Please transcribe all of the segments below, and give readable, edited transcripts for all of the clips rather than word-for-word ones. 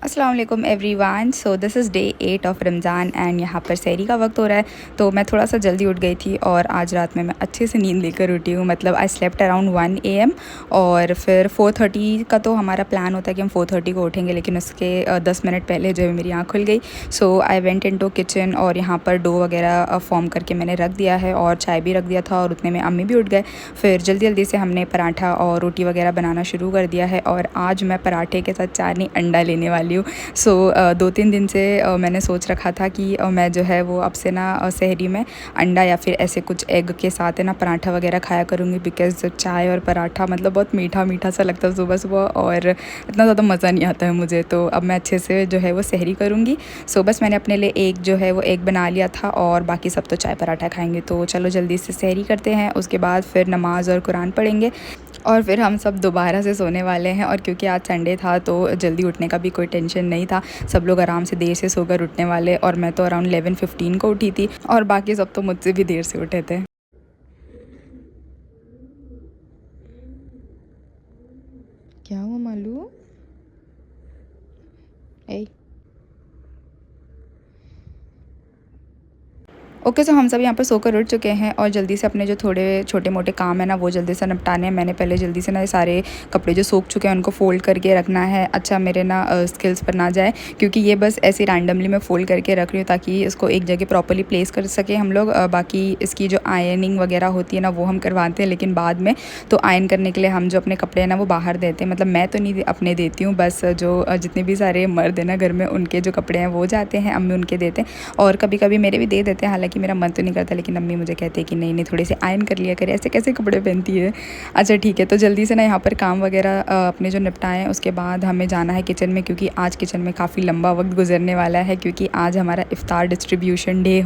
अस्सलाम वालेकुम everyone. So this is day 8 of Ramzan and यहाँ पर सहरी का वक्त हो रहा है। तो मैं थोड़ा सा जल्दी उठ गई थी और आज रात में मैं अच्छे से नींद लेकर उठी हूँ। मतलब आई स्लेप्ट अराउंड 1 AM और फिर 4:30 का तो हमारा प्लान होता है कि हम 4:30 को उठेंगे, लेकिन उसके 10 मिनट पहले जो है मेरी आँख खुल गई। सो आई वेंट इनटू किचन और यहाँ पर डो वगैरह फॉर्म करके मैंने रख दिया है और चाय भी रख दिया था, और उतने में अम्मी भी उठ गए। फिर जल्दी जल्दी से हमने पराठा और रोटी वगैरह बनाना शुरू कर दिया है, और आज मैं पराठे के साथ 4 नहीं अंडा लेने वाली हूँ। सो 2-3 दिन से मैंने सोच रखा था कि मैं जो है वो अब से ना सहरी में अंडा या फिर ऐसे कुछ एग के साथ है ना पराठा वगैरह खाया करूँगी, बिकॉज़ चाय और पराठा मतलब बहुत मीठा मीठा सा लगता है सुबह सुबह, और इतना ज़्यादा मज़ा नहीं आता है मुझे। तो अब मैं अच्छे से जो है वो सहरी करूँगी। सो बस मैंने अपने लिए एक जो है वो एग बना लिया था, और बाकी सब तो चाय पराठा खाएँगे। तो चलो जल्दी से सहरी करते हैं, उसके बाद फिर नमाज़ और कुरान पढ़ेंगे, और फिर हम सब दोबारा से सोने वाले हैं। और क्योंकि आज संडे था तो जल्दी उठने का भी कोई टेंशन नहीं था, सब लोग आराम से देर से सोकर उठने वाले, और मैं तो अराउंड 11:15 को उठी थी, और बाकी सब तो मुझसे भी देर से उठे थे। क्या हुआ मालू? ए ओके, सो हम सब यहाँ पर सोकर उठ चुके हैं, और जल्दी से अपने जो थोड़े छोटे मोटे काम है ना वो जल्दी से निपटाने हैं। मैंने पहले जल्दी से ना ये सारे कपड़े जो सूख चुके हैं उनको फ़ोल्ड करके रखना है। अच्छा, मेरे ना स्किल्स पर ना जाए, क्योंकि ये बस ऐसे रैंडमली मैं फ़ोल्ड करके रख रही हूँ ताकि इसको एक जगह प्रॉपर्ली प्लेस कर सके हम लोग। बाकी इसकी जो आयरनिंग वगैरह होती है ना वो हम करवाते हैं, लेकिन बाद में तो आयरन करने के लिए हम जो अपने कपड़े हैं ना वो बाहर देते हैं। मतलब मैं तो नहीं अपने देती हूँ, बस जो जितने भी सारे मर्द हैं ना घर में उनके जो कपड़े हैं वो जाते हैं, अम्मी उनके देते हैं, और कभी कभी मेरे भी दे देते हैं। हालांकि मेरा मन तो नहीं करता, लेकिन अम्मी मुझे कहते हैं कि नहीं नहीं थोड़े से आयरन कर लिया करे, ऐसे कैसे कपड़े पहनती है। अच्छा ठीक है, तो जल्दी से ना यहाँ पर काम वगैरह अपने जो निपटाएं, उसके बाद हमें जाना है किचन में, क्योंकि आज किचन में काफ़ी लंबा वक्त गुजरने वाला है, क्योंकि आज हमारा इफ्तार डिस्ट्रीब्यूशन डे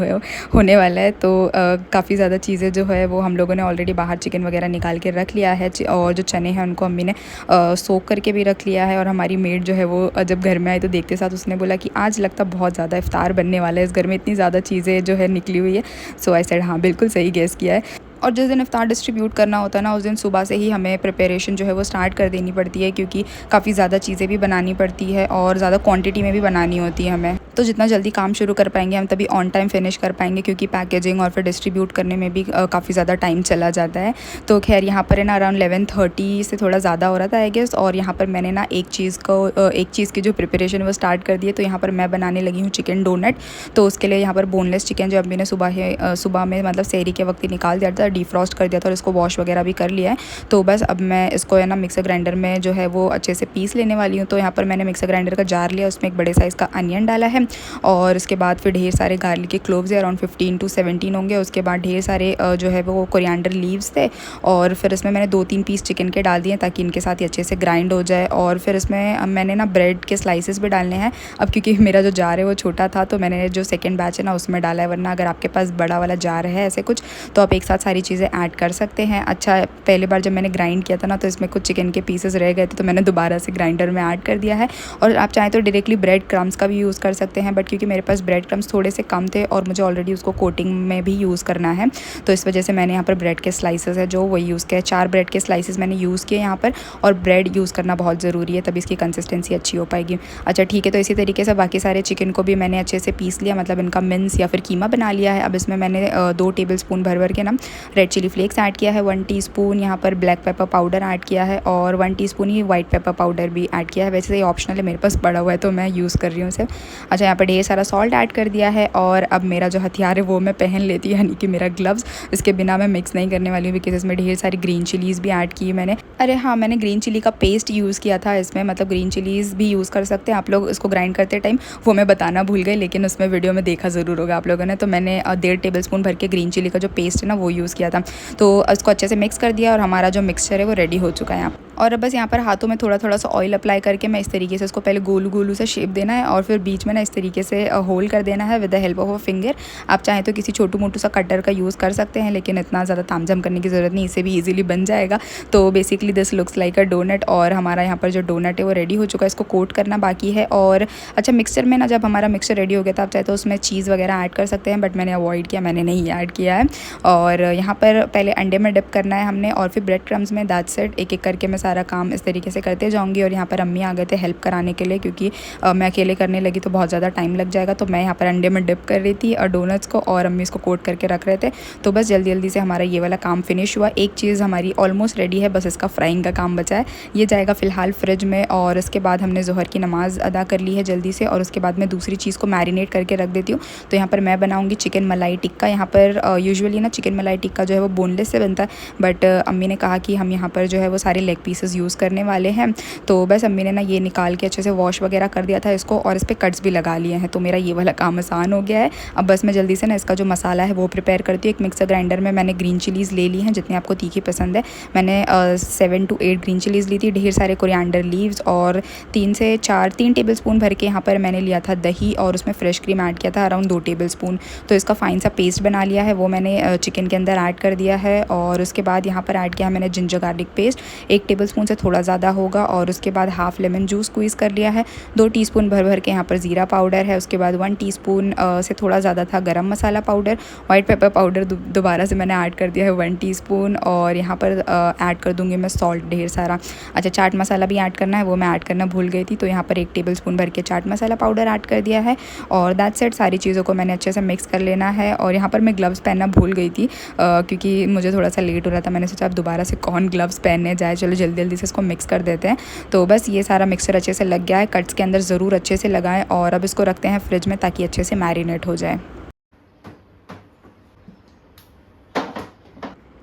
होने वाला है। तो काफ़ी ज़्यादा चीज़ें जो है वो हम लोगों ने ऑलरेडी बाहर चिकन वगैरह निकाल के रख लिया है, और जो चने हैं उनको अम्मी ने सोख करके भी रख लिया है। और हमारी मेड जो है वो जब घर में आई तो देखते साथ उसने बोला कि आज लगता बहुत ज़्यादा इफ्तार बनने वाला है, इस घर में इतनी ज़्यादा चीज़ें जो है निकली हुई है। सो आई सेड हाँ बिल्कुल सही गेस किया है। और जिस दिन इफ्तार डिस्ट्रीब्यूट करना होता है ना उस दिन सुबह से ही हमें प्रिपरेशन जो है वो स्टार्ट कर देनी पड़ती है, क्योंकि काफ़ी ज़्यादा चीज़ें भी बनानी पड़ती है और ज़्यादा क्वांटिटी में भी बनानी होती है हमें। तो जितना जल्दी काम शुरू कर पाएंगे हम तभी ऑन टाइम फिनिश कर पाएंगे, क्योंकि पैकेजिंग और फिर डिस्ट्रीब्यूट करने में भी काफ़ी ज़्यादा टाइम चला जाता है। तो खैर यहाँ पर है ना अराउंड 11:30 से थोड़ा ज़्यादा हो रहा था आई गेस, और यहाँ पर मैंने ना एक चीज़ की जो प्रिपरेशन वो स्टार्ट कर दी है। तो यहाँ पर मैं बनाने लगी हूँ चिकन डोनट। तो उसके लिए यहाँ पर बोनलेस चिकन जो अम्मी ने सुबह में मतलब सहरी के वक्त ही निकाल दिया था, डिफ्रॉस्ट कर दिया था, और इसको वॉश वगैरह भी कर लिया है। तो बस अब मैं इसको है ना मिक्सर ग्राइंडर में जो है वो अच्छे से पीस लेने वाली हूँ। तो यहाँ पर मैंने मिक्सर ग्राइंडर का जार लिया, उसमें एक बड़े साइज़ का अनियन डाला है, और उसके बाद फिर ढेर सारे गार्लिक के क्लोव्स है, अराउंड 15 to 17 होंगे। उसके बाद ढेर सारे जो है वो कोरिएंडर लीव्स थे, और फिर इसमें मैंने 2-3 पीस चिकन के डाल दिए ताकि इनके साथ ही अच्छे से ग्राइंड हो जाए। और फिर इसमें मैंने ना ब्रेड के स्लाइसेस भी डालने हैं। अब क्योंकि मेरा जो जार है वो छोटा था तो मैंने जो सेकेंड बैच है ना उसमें डाला है, वरना अगर आपके पास बड़ा वाला जार है ऐसे कुछ तो आप एक साथ सारी चीज़ें ऐड कर सकते हैं। अच्छा, पहली बार जब मैंने ग्राइंड किया था ना तो इसमें कुछ चिकन के पीसेस रह गए थे, तो मैंने दोबारा से ग्राइंडर में ऐड कर दिया है। और आप चाहें तो डायरेक्टली ब्रेड क्रम्स का भी यूज़ कर सकते हैं, बट क्योंकि मेरे पास ब्रेड क्रम्स थोड़े से कम थे और मुझे ऑलरेडी उसको कोटिंग में भी यूज़ करना है, तो इस वजह से मैंने यहाँ पर ब्रेड के स्लाइसेस है जो वही यूज़ किया। 4 ब्रेड के स्लाइसेस मैंने यूज़ किए यहाँ पर, और ब्रेड यूज़ करना बहुत ज़रूरी है तभी इसकी कंसिस्टेंसी अच्छी हो पाएगी। अच्छा ठीक है, तो इसी तरीके से बाकी सारे चिकन को भी मैंने अच्छे से पीस लिया, मतलब इनका मिन्स या फिर कीमा बना लिया है। अब इसमें मैंने 2 टेबलस्पून भर के ना रेड चिली फ्लेक्स ऐड किया है, 1 टीस्पून यहाँ पर ब्लैक पेपर पाउडर ऐड किया है, और 1 टीस्पून ही वाइट पेपर पाउडर भी ऐड किया है। वैसे ये ऑप्शनल है, मेरे पास पड़ा हुआ है तो मैं यूज़ कर रही हूँ इसे। अच्छा, यहाँ पर ढेर सारा सॉल्ट ऐड कर दिया है, और अब मेरा जो हथियार है वो मैं पहन लेती हूँ, यानी कि मेरा ग्लव्स। इसके बिना मैं मिक्स नहीं करने वाली हूँ, बिकॉज इसमें ढेर सारी ग्रीन चिलीज़ भी ऐड की मैंने। अरे हाँ, मैंने ग्रीन चिली का पेस्ट यूज़ किया था इसमें, मतलब ग्रीन चिलीज़ भी यूज़ कर सकते हैं आप लोग इसको ग्राइंड करते टाइम, वो मैं बताना भूल गई, लेकिन उसमें वीडियो में देखा ज़रूर होगा आप लोगों ने। तो मैंने 1.5 टेबलस्पून भर के ग्रीन चिली का जो पेस्ट है ना वो यूज़ किया था। तो इसको अच्छे से मिक्स कर दिया, और हमारा जो मिक्सचर है वो रेडी हो चुका है यहाँ। और अब बस यहाँ पर हाथों में थोड़ा थोड़ा सा ऑयल अप्लाई करके मैं इस तरीके से इसको पहले गोलू गोलू से शेप देना है, और फिर बीच में ना इस तरीके से होल्ड कर देना है with the help of a finger. आप चाहें तो किसी छोटू मोटू सा कटर का यूज़ कर सकते हैं, लेकिन इतना ज़्यादा तामझाम करने की ज़रूरत नहीं, इसे भी ईजिली बन जाएगा। तो basically this looks like a donut, और हमारा यहाँ पर जो डोनट है वो रेडी हो चुका है, इसको कोट करना बाकी है। और अच्छा, मिक्सचर में ना जब हमारा मिक्सचर रेडी हो गया तो आप चाहे तो उसमें चीज़ वगैरह ऐड कर सकते हैं, बट मैंने अवॉइड किया, मैंने नहीं ऐड किया है। और यहाँ पर पहले अंडे में डिप करना है हमने, और फिर ब्रेड क्रम्स में। That's it. एक एक करके मैं सारा काम इस तरीके से करते जाऊँगी। और यहाँ पर अम्मी आ गए थे हेल्प कराने के लिए, क्योंकि मैं अकेले करने लगी तो बहुत ज़्यादा टाइम लग जाएगा। तो मैं यहाँ पर अंडे में डिप कर रही थी और डोनट्स को, और अम्मी इसको कोट करके रख रहे थे। तो बस जल्दी जल्दी से हमारा ये वाला काम फिनिश हुआ। एक चीज़ हमारी ऑलमोस्ट रेडी है, बस इसका फ्राइंग का काम बचा है। ये जाएगा फ़िलहाल फ्रिज में। और इसके बाद हमने ज़ोहर की नमाज़ अदा कर ली है जल्दी से, और उसके बाद मैं दूसरी चीज़ को मैरिनेट करके रख देती हूँ। तो यहाँ पर मैं बनाऊँगी चिकन मलाई टिक्का। यहाँ पर यूजुअली ना चिकन मलाई टिक्का जो है वो बोनलेस से बनता है, बट अम्मी ने कहा कि हम यहाँ पर जो है वो सारे लेग पीसेस यूज़ करने वाले हैं। तो बस अम्मी ने ना ये निकाल के अच्छे से वॉश वगैरह कर दिया था इसको, और इस पर कट्स भी लगा लिए हैं। तो मेरा ये वाला काम आसान हो गया है। अब बस मैं जल्दी से ना इसका जो मसाला है वो प्रिपेयर करती हूँ। एक मिक्सर ग्राइंडर में मैंने ग्रीन चिलीज़ ले ली हैं, जितनी आपको तीखी पसंद है। मैंने 7 to 8 ग्रीन चिलीज़ ली थी, ढेर सारे कोरिएंडर लीव्स, और 3 टेबल स्पून भर के यहाँ पर मैंने लिया था दही, और उसमें फ्रेश क्रीम ऐड किया था अराउंड 2 टेबल स्पून। तो इसका फाइन सा पेस्ट बना लिया है, वो मैंने चिकन के अंदर ऐड कर दिया है। और उसके बाद यहाँ पर ऐड किया है मैंने ginger garlic paste, 1 table spoon से थोड़ा ज़्यादा होगा। और उसके बाद हाफ़ लेमन जूस स्क्वीज़ कर लिया है। 2 टीस्पून भर भर के यहाँ पर ज़ीरा पाउडर है। उसके बाद 1 टीस्पून से थोड़ा ज़्यादा था गरम मसाला पाउडर। वाइट पेपर पाउडर दोबारा से मैंने ऐड कर दिया है 1 टीस्पून। और यहाँ पर ऐड कर दूँगी मैं सॉल्ट ढेर सारा। अच्छा, चाट मसाला भी ऐड करना है, वो मैं ऐड करना भूल गई थी। तो यहाँ पर 1 टेबल स्पून भर के चाट मसाला पाउडर ऐड कर दिया है। और दैट्स इट। सारी चीज़ों को मैंने अच्छे से मिक्स कर लेना है। और यहाँ पर मैं ग्लव्स पहनना भूल गई थी, क्योंकि मुझे थोड़ा सा लेट हो रहा था। मैंने सोचा अब दोबारा से कौन ग्लव्स पहनने जाए, चलो जल्दी जल्दी से इसको मिक्स कर देते हैं। तो बस ये सारा मिक्सचर अच्छे से लग गया है। कट्स के अंदर ज़रूर अच्छे से लगाएं, और अब इसको रखते हैं फ्रिज में ताकि अच्छे से मैरिनेट हो जाए।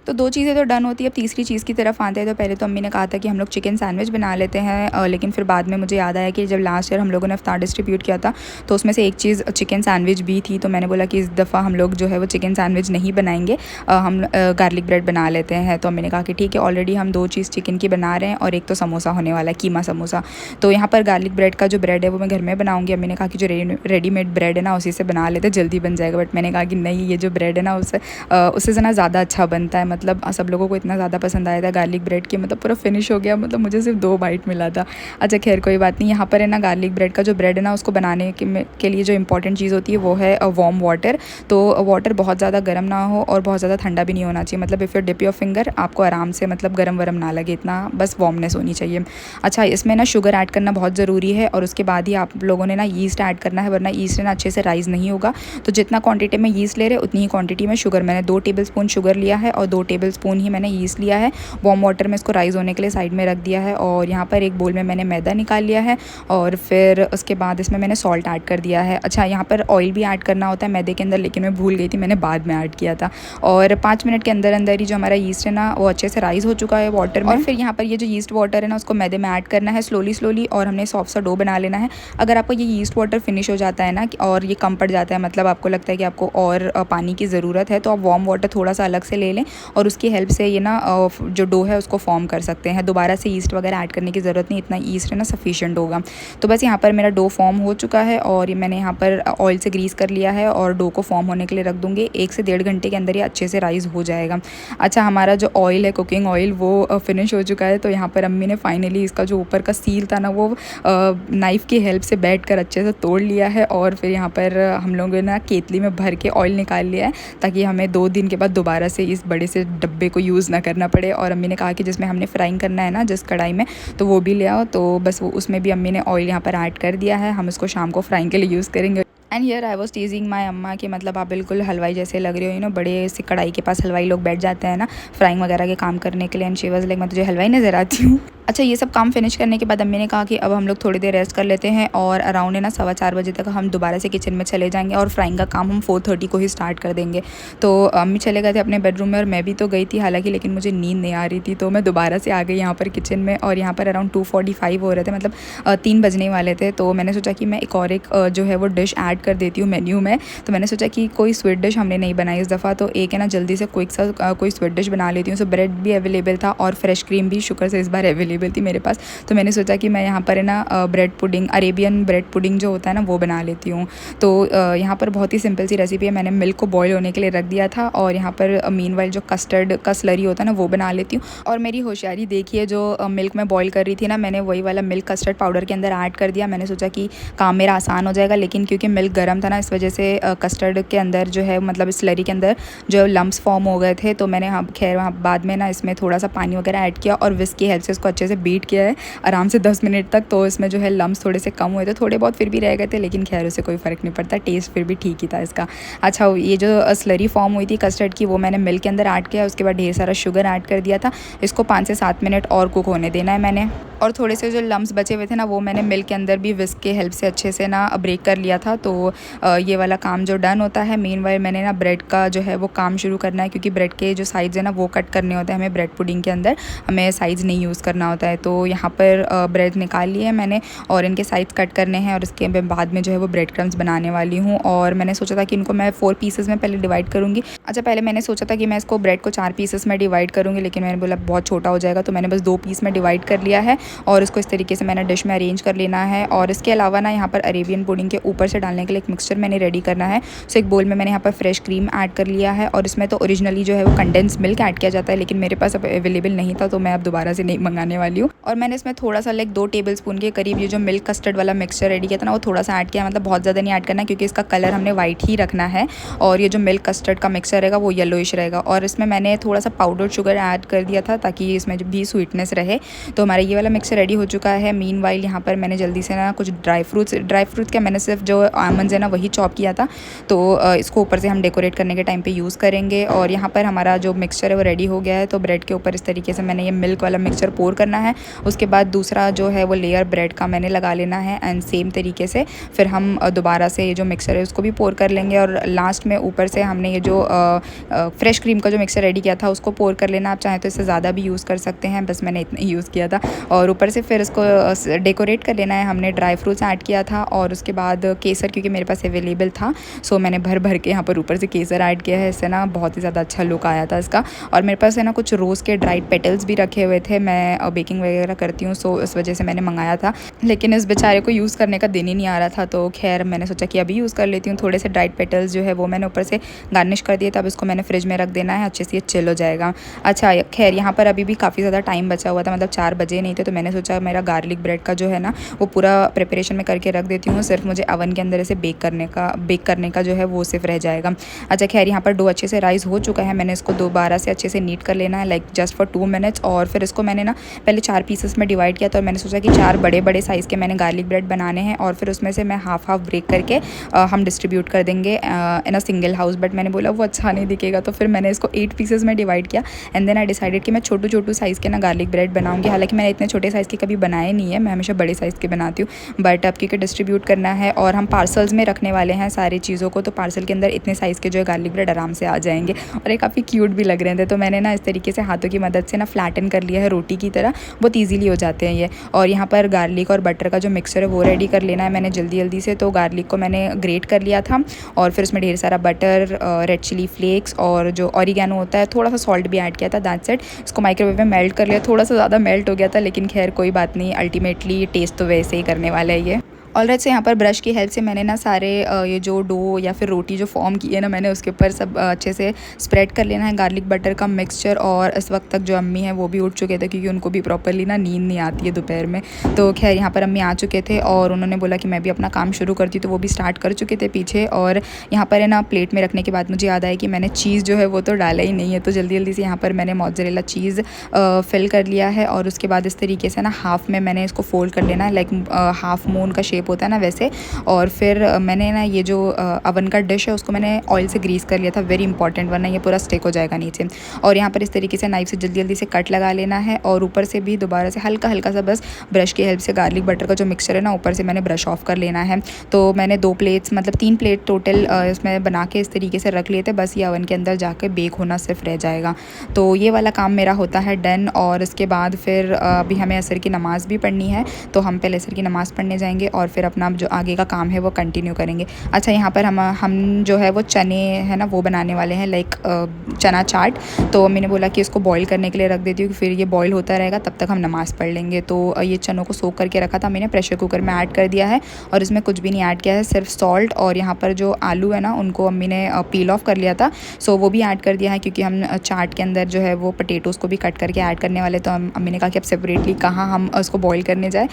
तो 2 चीज़ें तो डन होती है, अब तीसरी चीज़ की तरफ आते हैं। तो पहले तो अम्मी ने कहा था कि हम लोग चिकन सैंडविच बना लेते हैं, लेकिन फिर बाद में मुझे याद आया कि जब लास्ट ईयर हम लोगों ने इफ्तार डिस्ट्रीब्यूट किया था तो उसमें से एक चीज़ चिकन सैंडविच भी थी। तो मैंने बोला कि इस दफ़ा हम लोग जो है वो चिकन सैंडविच नहीं बनाएंगे, हम गार्लिक ब्रेड बना लेते हैं। तो अम्मी ने कहा कि ठीक है, ऑलरेडी हम 2 चीज़ चिकन की बना रहे हैं, और एक तो समोसा होने वाला है, कीमा समोसा। तो यहाँ पर गार्लिक ब्रेड का जो ब्रेड है वो मैं घर में बनाऊँगी। अम्मी ने कहा कि जो रेडीमेड ब्रेड है ना उसी से बना लेते, जल्दी बन जाएगा। बट मैंने कहा कि नहीं, ये जो ब्रेड है ना उससे ना ज़्यादा अच्छा बनता है। मतलब सब लोगों को इतना ज़्यादा पसंद आया था गार्लिक ब्रेड की, मतलब पूरा फिनिश हो गया। मतलब मुझे सिर्फ 2 बाइट मिला था। अच्छा खैर कोई बात नहीं। यहाँ पर है ना गार्लिक ब्रेड का जो ब्रेड है ना उसको बनाने के लिए जो इंपॉर्टेंट चीज़ होती है वो है वार्म वाटर। तो वाटर बहुत ज़्यादा गर्म ना हो और बहुत ज़्यादा ठंडा भी नहीं होना चाहिए। मतलब if you dip your finger, आपको आराम से मतलब गर्म वरम ना लगे, इतना बस वार्मनेस होनी चाहिए। अच्छा, इसमें ना शुगर ऐड करना बहुत ज़रूरी है, और उसके बाद ही आप लोगों ने ना ईस्ट ऐड करना है, वरना ईस्ट ना अच्छे से राइज़ नहीं होगा। तो जितना क्वांटिटी में ईस्ट ले रहे उतनी ही क्वांटिटी में शुगर। मैंने 2 टेबल स्पून शुगर लिया है, और 2 टेबल स्पून ही मैंने ईस्ट लिया है। वार्म वाटर में इसको राइज़ होने के लिए साइड में रख दिया है। और यहाँ पर एक बोल में मैंने मैदा निकाल लिया है, और फिर उसके बाद इसमें मैंने सॉल्ट ऐड कर दिया है। अच्छा, यहाँ पर ऑयल भी ऐड करना होता है मैदे के अंदर, लेकिन मैं भूल गई थी, मैंने बाद में ऐड किया था। और 5 मिनट के अंदर अंदर ही जो हमारा ईस्ट है ना वो अच्छे से राइज़ हो चुका है वाटर में। और फिर यहाँ पर ये जो ईस्ट वाटर है ना उसको मैदे में ऐड करना है स्लोली, और हमने सॉफ्ट सा डो बना लेना है। अगर आपको ये ईस्ट वाटर फिनिश हो जाता है ना, और ये कम पड़ जाता है, मतलब आपको लगता है कि आपको और पानी की ज़रूरत है, तो आप वार्म वाटर थोड़ा सा अलग से ले लें, और उसकी हेल्प से ये ना जो डो है उसको फॉर्म कर सकते हैं। दोबारा से ईस्ट वगैरह ऐड करने की ज़रूरत नहीं, इतना ईस्ट है ना सफिशिएंट होगा। तो बस यहाँ पर मेरा डो फॉर्म हो चुका है, और ये मैंने यहाँ पर ऑयल से ग्रीस कर लिया है, और डो को फॉर्म होने के लिए रख दूँगी। 1 से 1.5 घंटे के अंदर ये अच्छे से राइज़ हो जाएगा। अच्छा, हमारा जो ऑयल है, कुकिंग ऑयल, वो फिनिश हो चुका है। तो यहाँ पर अम्मी ने फाइनली इसका जो ऊपर का सील था ना वो नाइफ़ की हेल्प से बैठ कर अच्छे से तोड़ लिया है, और फिर यहाँ पर हम लोगों ने ना केतली में भर के ऑयल निकाल लिया है, ताकि हमें 2 दिन के बाद दोबारा से इस बड़े से डब्बे को यूज़ ना करना पड़े। और अम्मी ने कहा कि जिसमें हमने फ्राइंग करना है ना जिस कढ़ाई में, तो वो भी ले आओ। तो बस वो उसमें भी अम्मी ने ऑयल यहाँ पर ऐड कर दिया है। हम इसको शाम को फ्राइंग के लिए यूज़ करेंगे। And here I was टीजिंग my अम्मा कि मतलब आप बिल्कुल हलवाई जैसे लग रहे हो, बड़े से कढ़ाई के पास हलवाई लोग बैठ जाते हैं ना फ्राइंग वगैरह के काम करने के लिए। एंड शी वाज लाइक, मैं तुझे हलवाई नज़र आती हूँ। अच्छा, ये सब काम फिनिश करने के बाद अम्मी ने कहा कि अब हम लोग थोड़ी देर रेस्ट कर लेते हैं, और अराउंड है ना 4:15 बजे तक हम दोबारा से किचन में चले जाएंगे, और फ्राइंग का काम हम 4:30 को ही स्टार्ट कर देंगे। तो अम्मी चले गए थे अपने बेडरूम में, और मैं भी तो गई थी हालांकि, लेकिन मुझे नींद नहीं आ रही थी, तो मैं दोबारा से आ गई यहाँ पर किचन में। और यहाँ पर अराउंड 2:45 हो रहे थे, मतलब 3 बजने वाले थे। तो मैंने सोचा कि मैं एक जो है वो डिश ऐड कर देती हूँ मेन्यू में। तो मैंने सोचा कि कोई स्वीट डिश हमने नहीं बनाई इस दफ़ा, तो एक है ना जल्दी से क्विक सा कोई स्वीट डिश बना लेती हूँ। सो ब्रेड भी अवेलेबल था, और फ्रेश क्रीम भी शुक्र से इस बार अवेलेबल अवेलेबल थी मेरे पास, तो मैंने सोचा कि मैं यहाँ पर है ना bread pudding, Arabian bread pudding जो होता है ना वो बना लेती हूँ। तो यहाँ पर बहुत ही सिंपल सी रेसिपी है। मैंने मिल्क को बॉईल होने के लिए रख दिया था और यहाँ पर मीनवाइल जो कस्टर्ड का स्लरी होता है ना वो बना लेती हूँ। और मेरी होशियारी देखिए, जो मिल्क में बॉईल कर रही थी ना, मैंने वही वाला मिल्क कस्टर्ड पाउडर के अंदर ऐड कर दिया। मैंने सोचा कि काम मेरा आसान हो जाएगा, लेकिन क्योंकि मिल्क गर्म था ना, इस वजह से कस्टर्ड के अंदर जो है, मतलब स्लरी के अंदर जो लम्ब्स फॉर्म हो गए थे। तो मैंने खैर वहाँ बाद में ना इसमें थोड़ा सा पानी वगैरह ऐड किया और विस्क की हेल्प से इसको अच्छे से बीट किया है आराम से 10 मिनट तक। तो इसमें जो है लम्ब्स थोड़े से कम हुए थे, थोड़े बहुत फिर भी रह गए थे, लेकिन खैर उससे कोई फ़र्क नहीं पड़ता, टेस्ट फिर भी ठीक ही था इसका। अच्छा, ये जो स्लरी फॉर्म हुई थी कस्टर्ड की, वो मैंने मिल्क के अंदर ऐड किया, उसके बाद ढेर सारा शुगर ऐड कर दिया था। इसको 5 से 7 मिनट और कुक होने देना है मैंने। और थोड़े से जो लम्ब्स बचे हुए थे ना, वो मैंने मिल्क के अंदर भी विस्क के हेल्प से अच्छे से ना ब्रेक कर लिया था। तो ये वाला काम जो डन होता है, मीनवाइल मैंने ना ब्रेड का जो है वो काम शुरू करना है, क्योंकि ब्रेड के जो साइड्स है ना वो कट करने होते हैं हमें। ब्रेड पुडिंग के अंदर हमें साइड्स नहीं यूज़ करना होता है। तो यहाँ पर ब्रेड निकाल लिए है मैंने और इनके साइड्स कट करने हैं, और इसके बाद में जो है वो ब्रेड क्रम्स बनाने वाली हूँ। और मैंने सोचा था कि इनको मैं 4 पीसेस में पहले डिवाइड करूँगी। अच्छा, पहले मैंने सोचा था कि मैं इसको ब्रेड को 4 पीसेस में डिवाइड करूँगी, लेकिन मैंने बोला बहुत छोटा हो जाएगा, तो मैंने बस 2 पीस में डिवाइड कर लिया है और इसको इस तरीके से मैंने डिश में अरेंज कर लेना है। और इसके अलावा ना यहाँ पर अरेबियन पुडिंग के ऊपर से डालने के लिए एक मिक्सचर मैंने रेडी करना है। सो एक बोल में मैंने यहाँ पर फ्रेश क्रीम ऐड कर लिया है, और इसमें तो ओरिजिनली जो है वो कंडेंस मिल्क ऐड किया जाता है, लेकिन मेरे पास अब अवेलेबल नहीं था, तो मैं अब दोबारा से नहीं मंगाने वाली हूँ। और मैंने इसमें थोड़ा सा 2 टेबल स्पून के करीब ये जो मिल्क कस्टर्ड वाला मिक्सचर रेडी किया था ना, वो थोड़ा सा ऐड किया, मतलब बहुत ज़्यादा नहीं ऐड करना है, क्योंकि इसका कलर हमने वाइट ही रखना है। और ये जो मिल्क कस्टर्ड का मिक्सचर रहेगा वो येलोइश रहेगा। और इसमें मैंने थोड़ा सा पाउडर शुगर ऐड कर दिया था, ताकि इसमें जो भी स्वीटनेस रहे। तो हमारा ये वाला मिक्सचर रेडी हो चुका है। मीनवाइल यहाँ पर मैंने जल्दी से ना कुछ ड्राई फ्रूट्स क्या, मैंने सिर्फ जो आलमंड्स है ना वही चॉप किया था, तो इसको ऊपर से हम डेकोरेट करने के टाइम पे यूज़ करेंगे। और यहाँ पर हमारा जो मिक्सचर है वो रेडी हो गया है। तो ब्रेड के ऊपर इस तरीके से मैंने ये मिल्क वाला मिक्सचर पोर करना है। उसके बाद दूसरा जो है वो लेयर ब्रेड का मैंने लगा लेना है, एंड सेम तरीके से फिर हम दोबारा से ये जो मिक्सचर है उसको भी पोर कर लेंगे। और लास्ट में ऊपर से हमने ये जो फ्रेश क्रीम का जो मिक्सचर रेडी किया था उसको पोर कर लेना। आप चाहें तो इससे ज़्यादा भी यूज़ कर सकते हैं, बस मैंने इतना ही यूज़ किया था। और ऊपर से फिर इसको डेकोरेट कर लेना है। हमने ड्राई फ्रूट्स ऐड किया था, और उसके बाद केसर, क्योंकि मेरे पास अवेलेबल था, सो मैंने भर भर के यहाँ पर ऊपर से केसर ऐड किया है। इससे ना बहुत ही ज़्यादा अच्छा लुक आया था इसका। और मेरे पास है ना कुछ रोज़ के ड्राइड पेटल्स भी रखे हुए थे, मैं बेकिंग वगैरह करती हूँ, सो इस वजह से मैंने मंगाया था, लेकिन इस बेचारे को यूज़ करने का दिन ही नहीं आ रहा था। तो खैर मैंने सोचा कि अभी यूज़ कर लेती हूँ। थोड़े से ड्राइड पेटल्स जो है वो मैंने ऊपर से गार्निश कर दिए, तब इसको मैंने फ्रिज में रख देना है, अच्छे से ये चिल हो जाएगा। अच्छा, खैर यहाँ पर अभी भी काफ़ी ज़्यादा टाइम बचा हुआ था, मतलब 4 बजे नहीं थे, तो मैंने सोचा मेरा गार्लिक ब्रेड का जो है ना वो पूरा प्रिपरेशन में करके रख देती हूँ, सिर्फ मुझे अवन के अंदर इसे बेक करने का जो है वो सिर्फ रह जाएगा। अच्छा, खैर यहाँ पर डो अच्छे से राइज़ हो चुका है। मैंने इसको दोबारा से अच्छे से नीट कर लेना है, लाइक जस्ट फॉर 2 मिनट्स। और फिर इसको मैंने ना पहले 4 पीसेस में डिवाइड किया, तो मैंने सोचा कि 4 बड़े बड़े साइज़ के मैंने गार्लिक ब्रेड बनाने हैं, और फिर उसमें से मैं हाफ ब्रेक करके हम डिस्ट्रीब्यूट कर देंगे इन अ सिंगल हाउस। बट मैंने बोला वो अच्छा नहीं दिखेगा, तो फिर मैंने इसको 8 पीसेस में डिवाइड किया, एंड देन आई डिसाइडेड कि मैं छोटू साइज़ के ना गार्लिक ब्रेड बनाऊंगी। हालांकि मैंने इतने छोटे साइज़ के कभी बनाए नहीं है, मैं हमेशा बड़े साइज़ के बनाती हूँ, बट अब क्योंकि डिस्ट्रीब्यूट करना है और हम पार्सल्स में रखने वाले हैं सारी चीज़ों को, तो पार्सल के अंदर इतने साइज़ के जो है गार्लिक ब्रेड आराम से आ जाएंगे, और ये काफ़ी क्यूट भी लग रहे थे। तो मैंने ना इस तरीके से हाथों की मदद से ना फ्लैटन कर लिया है रोटी की तरह, बहुत ईजीली हो जाते हैं ये। और यहाँ पर गार्लिक और बटर का जो मिक्सचर है वो रेडी कर लेना है मैंने जल्दी से। तो गार्लिक को मैंने ग्रेट कर लिया था, और फिर उसमें ढेर सारा बटर, रेड चिली फ्लेक्स और जो ऑरिगेनो होता है, थोड़ा सा सॉल्ट भी ऐड किया था, दैट्स इट। इसको माइक्रोवेव में मेल्ट कर लिया, थोड़ा सा ज़्यादा मेल्ट हो गया था, लेकिन खैर कोई बात नहीं, अल्टीमेटली टेस्ट तो वैसे ही करने वाला है ये। ऑलराइट, से यहाँ पर ब्रश की हेल्प से मैंने ना सारे ये जो डो या फिर रोटी जो फॉर्म की है ना, मैंने उसके ऊपर सब अच्छे से स्प्रेड कर लेना है गार्लिक बटर का मिक्सचर। और इस वक्त तक जो अम्मी हैं वो भी उठ चुके थे, क्योंकि उनको भी प्रॉपरली ना नींद नहीं आती है दोपहर में। तो खैर यहाँ पर अम्मी आ चुके थे, और उन्होंने बोला कि मैं भी अपना काम शुरू करती हूँ, तो वो भी स्टार्ट कर चुके थे पीछे। और यहाँ पर है ना प्लेट में रखने के बाद मुझे याद आया कि मैंने चीज़ जो है वो तो डाला ही नहीं है, तो जल्दी से यहाँ पर मैंने मोज़रेला चीज़ फिल कर लिया है। और उसके बाद इस तरीके से ना हाफ़ में मैंने इसको फोल्ड कर लेना है, लाइक हाफ़ मून का शेप होता है ना वैसे। और फिर मैंने ना ये जो अवन का डिश है उसको मैंने ऑयल से ग्रीस कर लिया था, वेरी इंपॉर्टेंट, वरना ये पूरा स्टिक हो जाएगा नीचे। और यहाँ पर इस तरीके से नाइफ से जल्दी से कट लगा लेना है, और ऊपर से भी दोबारा से हल्का सा बस ब्रश की हेल्प से गार्लिक बटर का जो मिक्सचर है ना ऊपर से मैंने ब्रश ऑफ कर लेना है। तो मैंने 2 प्लेट्स, मतलब 3 प्लेट टोटल इसमें बना के इस तरीके से रख लिए थे, बस ये अवन के अंदर जाकर बेक होना सिर्फ रह जाएगा। तो ये वाला काम मेरा होता है डन। और इसके बाद फिर अभी हमें असर की नमाज़ भी पढ़नी है, तो हम पहले असर की नमाज़ पढ़ने जाएंगे, और फिर अपना जो आगे का काम है वो कंटिन्यू करेंगे। अच्छा, यहाँ पर हम जो है वो चने है ना वो बनाने वाले हैं, लाइक चना चाट। तो मैंने बोला कि इसको बॉईल करने के लिए रख देती हूँ, फिर ये बॉईल होता रहेगा, तब तक हम नमाज़ पढ़ लेंगे। तो ये चनों को सोख करके रखा था मैंने, प्रेशर कुकर में ऐड कर दिया है और इसमें कुछ भी नहीं ऐड किया है, सिर्फ सॉल्ट। और यहाँ पर जो आलू है ना उनको अम्मी ने पील ऑफ कर लिया था, सो वो भी ऐड कर दिया है, क्योंकि हम चाट के अंदर जो है वो पटेटोज़ को भी कट करके ऐड करने वाले। तो अम्मी ने कहा कि अब सेपरेटली कहाँ हम उसको बॉईल करने जाए,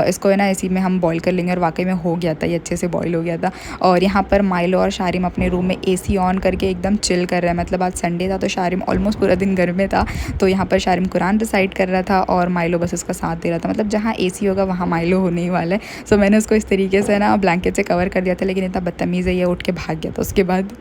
इसको है ना इसी में हम बॉईल कर लेंगे। और वाकई में हो गया था, ये अच्छे से बॉईल हो गया था। और यहाँ पर माइलो और शारिम अपने रूम में AC ऑन करके एकदम चिल कर रहे हैं। मतलब आज संडे था तो शारिम ऑलमोस्ट पूरा दिन घर में था, तो यहाँ पर शारिम कुरान रिसाइट कर रहा था और माइलो बस उसका साथ दे रहा था। मतलब जहाँ AC होगा वहाँ माइलो होने ही वाला है। सो मैंने उसको इस तरीके से ना ब्लैंकेट से कवर कर दिया था, लेकिन इतना बदतमीज़ है ये, उठ के भाग गया था उसके बाद।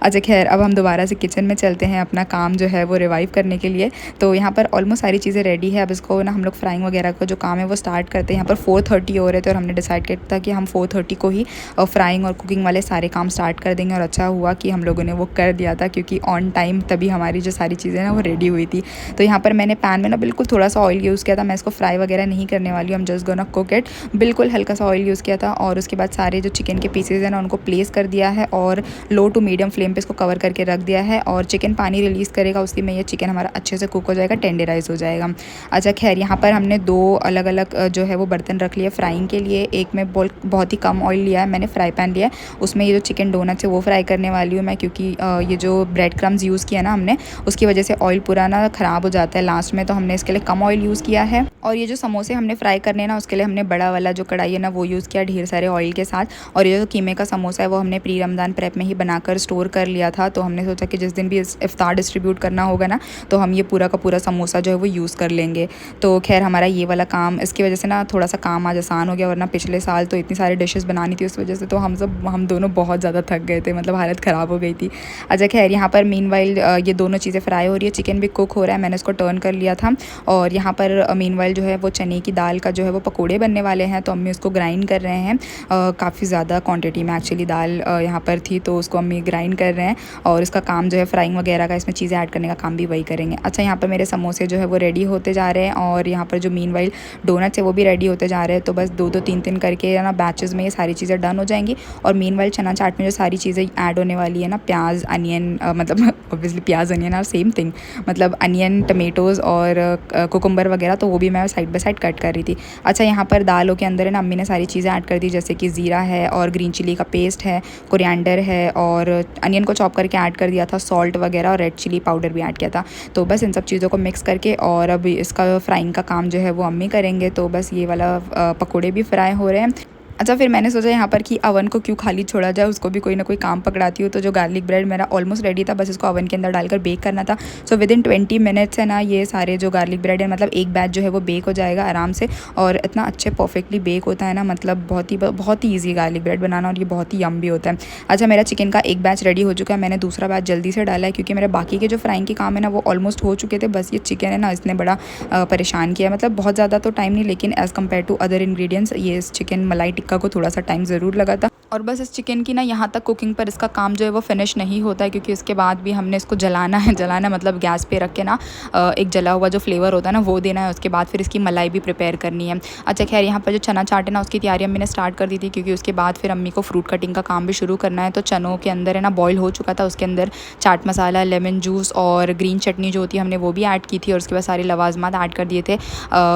अच्छा खैर, अब हम दोबारा से किचन में चलते हैं अपना काम जो है वो रिवाइव करने के लिए। तो यहाँ पर ऑलमोस्ट सारी चीज़ें रेडी है। अब इसको ना हम लोग फ्राइंग वगैरह का जो काम है वो स्टार्ट करते हैं। यहाँ पर 4:30 हो रहे थे और हमने डिसाइड किया था कि हम 4:30 को ही फ्राइंग और कुकिंग वाले सारे काम स्टार्ट कर देंगे। और अच्छा हुआ कि हम लोगों ने वो कर दिया था, क्योंकि ऑन टाइम तभी हमारी जो सारी चीज़ें ना वो रेडी हुई थी। तो यहाँ पर मैंने पैन में ना बिल्कुल थोड़ा सा ऑयल यूज़ किया था। मैं इसको फ्राई वगैरह नहीं करने वाली हूँ, हम जस्ट गोना कुक इट। बिल्कुल हल्का सा ऑयल यूज़ किया था और उसके बाद सारे जो चिकन के पीसेज हैं ना उनको प्लेस कर दिया है और लो टू मीडियम फ्लेम पे इसको कवर करके रख दिया है। और चिकन पानी रिलीज़ करेगा, उसकी में ये चिकन हमारा अच्छे से कुक हो जाएगा, टेंडराइज हो जाएगा। अच्छा खैर, यहाँ पर हमने 2 अलग अलग जो है वो बर्तन रख लिए फ्राइंग के लिए। एक में बहुत ही कम ऑयल लिया है मैंने, फ्राई पैन लिया है, उसमें ये जो चिकन डोनट्स है वो फ्राई करने वाली हूँ मैं, क्योंकि ये जो ब्रेड क्रम्स यूज़ किया ना हमने, उसकी वजह से ऑयल पूरा ना ख़राब हो जाता है लास्ट में, तो हमने इसके लिए कम ऑयल यूज़ किया है। और ये जो समोसे हमने फ्राई करने ना उसके लिए हमने बड़ा वाला जो कढ़ाई है ना वो यूज़ किया ढेर सारे ऑयल के साथ। और ये जो कीमे का समोसा है वो हमने प्री रमज़ान प्रेप में ही बनाकर स्टोर कर लिया था। तो हमने सोचा कि जिस दिन भी इफ्तार डिस्ट्रीब्यूट करना होगा ना तो हम ये पूरा का पूरा समोसा जो है वो यूज़ कर लेंगे। तो खैर हमारा ये वाला काम, इसकी वजह से ना थोड़ा सा काम आज आसान हो गया, वरना पिछले साल तो इतनी सारी डिशेस बनानी थी उस वजह से तो हम दोनों बहुत ज़्यादा थक गए थे, मतलब हालत ख़राब हो गई थी। अच्छा खैर, यहाँ पर मीनवाइल ये दोनों चीज़ें फ्राई हो रही है, चिकन भी कुक हो रहा है, मैंने इसको टर्न कर लिया था। और यहाँ पर मीनवाइल जो है वो चने की दाल का जो है वो पकोड़े बनने वाले हैं, तो अम्मी उसको ग्राइंड कर रहे हैं। काफ़ी ज़्यादा क्वांटिटी में एक्चुअली दाल यहाँ पर थी, तो उसको अम्मी ग्राइंड कर रहे हैं। और इसका काम जो है फ्राइंग वगैरह का, इसमें चीज़ें ऐड करने का काम भी वही करेंगे। अच्छा, यहाँ पर मेरे समोसे जो है वो रेडी होते जा रहे हैं और यहाँ पर जो मीनवाइल डोनट्स है वो भी रेडी होते जा रहे हैं। तो बस 2-2 3-3 करके ना बैचेस में ये सारी चीज़ें डन हो जाएंगी। और मीनवाइल चना चाट में जो सारी चीज़ें ऐड होने वाली है ना, प्याज अनियन, मतलब ऑब्वियसली प्याज अनियन आर सेम थिंग, मतलब अनियन टमेटोज़ और कुकुम्बर वगैरह, तो वो भी मैं साइड बाय साइड कट कर रही थी। अच्छा, यहाँ पर दालों के अंदर है ना अम्मी ने सारी चीज़ें ऐड कर दी, जैसे कि ज़ीरा है और ग्रीन चिली का पेस्ट है, कोरिएंडर है और अनियन को चॉप करके ऐड कर दिया था, सॉल्ट वगैरह और रेड चिली पाउडर भी ऐड किया था। तो बस इन सब चीज़ों को मिक्स करके और अब इसका फ्राइंग का काम जो है वो अम्मी करेंगे। तो बस ये वाला पकोड़े भी फ्राई हो रहे हैं। अच्छा, फिर मैंने सोचा यहाँ पर कि अवन को क्यों खाली छोड़ा जाए, उसको भी कोई ना कोई काम पकड़ाती हूँ। तो जो गार्लिक ब्रेड मेरा ऑलमोस्ट रेडी था, बस इसको अवन के अंदर डालकर बेक करना था। सो विदिन 20 मिनट्स है ना ये सारे जो गार्लिक ब्रेड है, मतलब एक बैच जो है वो बेक हो जाएगा आराम से। और इतना अच्छे परफेक्टली बेक होता है ना, मतलब बहुत ही ईजी गार्लिक ब्रेड बनाना, और ये बहुत ही यम भी होता है। अच्छा, मेरा चिकन का एक बैच रेडी हो चुका है, मैंने दूसरा बैच जल्दी से डाला है क्योंकि मेरे बाकी के जो फ्राइंग के काम है ना वो ऑलमोस्ट हो चुके थे। बस ये चिकन है ना, इसने बड़ा परेशान किया, मतलब बहुत ज़्यादा तो टाइम नहीं, लेकिन as compare to other ingredients ये इस चिकन मलाई टिक्का को थोड़ा सा टाइम ज़रूर लगा था। और बस इस चिकन की ना यहाँ तक कुकिंग पर इसका काम जो है वो फिनिश नहीं होता है, क्योंकि इसके बाद भी हमने इसको जलाना मतलब गैस पे रख के ना एक जला हुआ जो फ्लेवर होता है ना वो देना है। उसके बाद फिर इसकी मलाई भी प्रिपेयर करनी है। अच्छा खैर, यहाँ पर जो चना चाट है ना उसकी तैयारी अम्मी ने स्टार्ट कर दी थी, क्योंकि उसके बाद फिर अम्मी को फ्रूट कटिंग का काम भी शुरू करना है। तो चनों के अंदर है ना बॉयल हो चुका था, उसके अंदर चाट मसाला, लेमन जूस और ग्रीन चटनी जो होती है हमने वो भी ऐड की थी, और उसके बाद सारे लवाजमात ऐड कर दिए थे।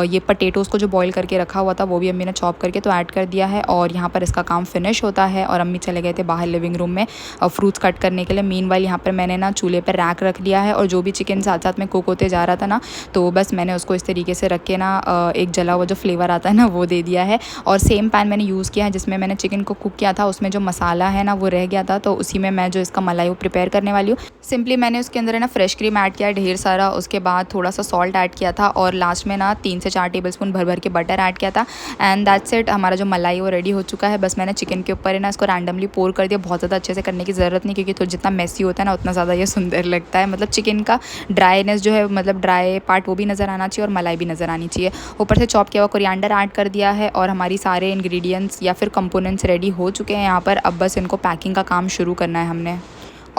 ये पटेटोज़ को जो बॉयल करके रखा हुआ था वो भी अम्मी ने चॉप करके तो ऐड कर दिया है। और यहाँ पर इसका काम फिनिश होता है और अम्मी चले गए थे बाहर लिविंग रूम में फ्रूट्स कट करने के लिए। मीनवाइल यहाँ पर मैंने ना चूल्हे पर रैक रख लिया है, और जो भी चिकन साथ साथ में कुक होते जा रहा था ना, तो बस मैंने उसको इस तरीके से रख के ना एक जला हुआ जो फ्लेवर आता है ना वो दे दिया है। और सेम पैन मैंने यूज़ किया है जिसमें मैंने चिकन को कुक किया था, उसमें जो मसाला है ना वो रह गया था, तो उसी में मैं जो इसका मलाई वो प्रिपेयर करने वाली हूँ। सिंपली मैंने उसके अंदर है ना फ्रेश क्रीम ऐड किया है ढेर सारा, उसके बाद थोड़ा सा सॉल्ट ऐड किया था, और लास्ट में ना 3 से 4 टेबलस्पून भर के बटर ऐड किया था। एंड दैट्स इट, हमारा जो मलाई वो रेडी हो चुका है। बस मैंने चिकन के ऊपर है ना इसको रैंडमली पोर कर दिया, बहुत ज़्यादा अच्छे से करने की ज़रूरत नहीं, क्योंकि तो जितना मेसी होता है ना उतना ज़्यादा ये सुंदर लगता है। मतलब चिकन का ड्राईनेस जो है, मतलब ड्राई पार्ट वो भी नज़र आना चाहिए और मलाई भी नज़र आनी चाहिए। ऊपर से चॉप किया हुआ कोरिएंडर ऐड कर दिया है, और हमारी सारे इंग्रेडिएंट्स या फिर कंपोनेंट्स रेडी हो चुके हैं यहाँ पर। अब बस इनको पैकिंग का काम शुरू करना है हमने।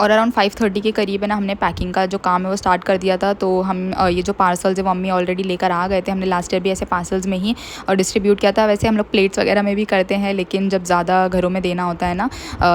और अराउंड 5:30 के करीब है ना हमने पैकिंग का जो काम है वो स्टार्ट कर दिया था। तो हम ये जो पार्सल्स है वो मम्मी ऑलरेडी लेकर आ गए थे। हमने लास्ट ईयर भी ऐसे पार्सल्स में ही और डिस्ट्रीब्यूट किया था। वैसे हम लोग प्लेट्स वगैरह में भी करते हैं, लेकिन जब ज़्यादा घरों में देना होता है ना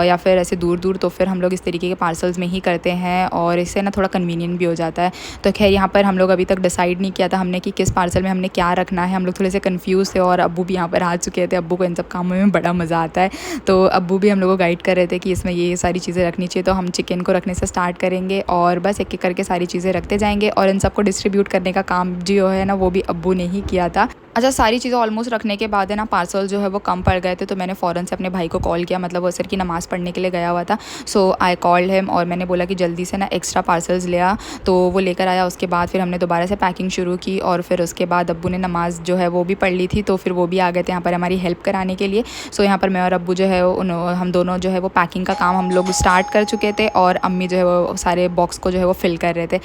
या फिर ऐसे दूर दूर, तो फिर हम लोग इस तरीके के पार्सल्स में ही करते हैं और इससे ना थोड़ा कन्वीनियंट भी हो जाता है। तो खैर यहाँ पर हम लोग अभी तक डिसाइड नहीं किया था हमने कि किस पार्सल में हमने क्या रखना है। हम लोग थोड़े से कन्फ्यूज़ थे और अब्बू भी यहाँ पर आ चुके थे। अब्बू को इन सब कामों में बड़ा मज़ा आता है, तो अब्बू भी हम लोग को गाइड कर रहे थे कि इसमें ये सारी चीज़ें रखनी चाहिए। तो हम चिकन को रखने से स्टार्ट करेंगे और बस एक एक करके सारी चीज़ें रखते जाएंगे और इन सबको डिस्ट्रीब्यूट करने का काम जो है ना वो भी अब्बू ने ही किया था। अच्छा, सारी चीज़ें ऑलमोस्ट रखने के बाद है ना पार्सल जो है वो कम पड़ गए थे, तो मैंने फ़ौरन से अपने भाई को कॉल किया। मतलब वो असर की नमाज़ पढ़ने के लिए गया हुआ था। सो आई कॉल्ड हिम और मैंने बोला कि जल्दी से ना एक्स्ट्रा पार्सल्स ले आ। तो वो लेकर आया। उसके बाद फिर हमने दोबारा से पैकिंग शुरू की और फिर उसके बाद अब्बू ने नमाज़ जो है वो भी पढ़ ली थी, तो फिर वो भी आ गए थे यहाँ पर हमारी हेल्प कराने के लिए। सो यहाँ पर मैं और अब्बू जो है हम दोनों जो है वो पैकिंग का काम हम लोग स्टार्ट कर चुके थे और अम्मी जो है वो सारे बॉक्स को जो है वो फिल कर रहे थे।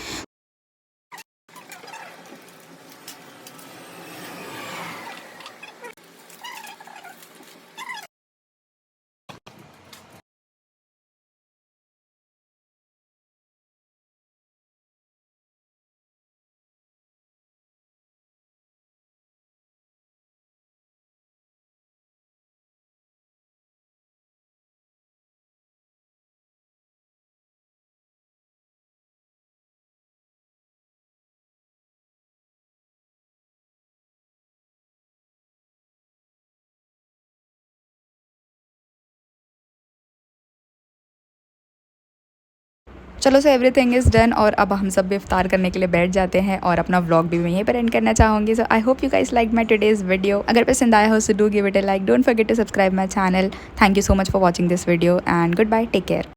चलो, सो एवरीथिंग इज़ डन और अब हम सब भी इफ्तार करने के लिए बैठ जाते हैं और अपना व्लॉग भी मैं यहीं पर एंड करना चाहूँगी। So I hope you guys like my today's video. अगर पसंद आया हो so do give it a like, don't forget to subscribe my channel. Thank you so much for watching this video and good bye, take care.